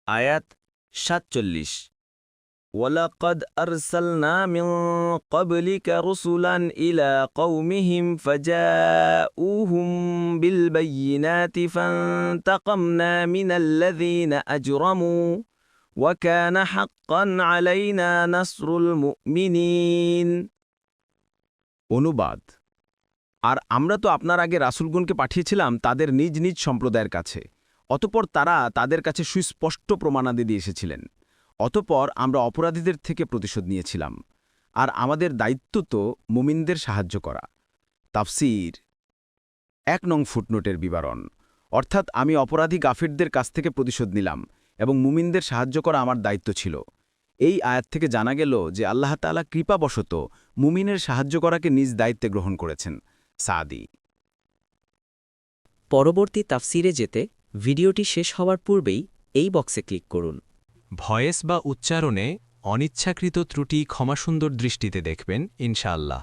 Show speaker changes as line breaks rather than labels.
আয়াত ৪৭ ওয়ালাকাদ আরসালনা মিন ক্বাবলিকা রুসুলান ইলা কওমিহিম ফাজাউহুম বিল বায়িনাতি ফান্তাকামনা মিনাল্লাযীনা আজরামু ওয়া কানা হাক্কান আলাইনা নাসরুল মুমিনিন। অনুবাদ: আর আমরা তো আপনার আগে রাসূলগণকে পাঠিয়েছিলাম তাদের নিজ নিজ সম্প্রদায়ের কাছে, অতঃপর তারা তাদের কাছে সুস্পষ্ট প্রমাণাদি দিয়ে এসেছিলেন। অতঃপর আমরা অপরাধীদের থেকে প্রতিশোধ নিয়েছিলাম, আর আমাদের দায়িত্ব তো মুমিনদের সাহায্য করা। তাফসীর ১ নং ফুটনোটের বিবরণ, অর্থাৎ আমি অপরাধী গাফিরদের কাছ থেকে প্রতিশোধ নিলাম এবং মুমিনদের সাহায্য করা আমার দায়িত্ব ছিল। এই আয়াত থেকে জানা গেল যে আল্লাহ তাআলা কৃপাবশত মুমিনের সাহায্য করাকে নিজ দায়িত্বে গ্রহণ করেছেন। সাদি।
পরবর্তী তাফসিরে যেতে ভিডিওটি শেষ হওয়ার পূর্বেই এই বক্সে ক্লিক করুন।
ভয়েস বা উচ্চারণে অনিচ্ছাকৃত ত্রুটি ক্ষমাসুন্দর দৃষ্টিতে দেখবেন ইনশাআল্লাহ।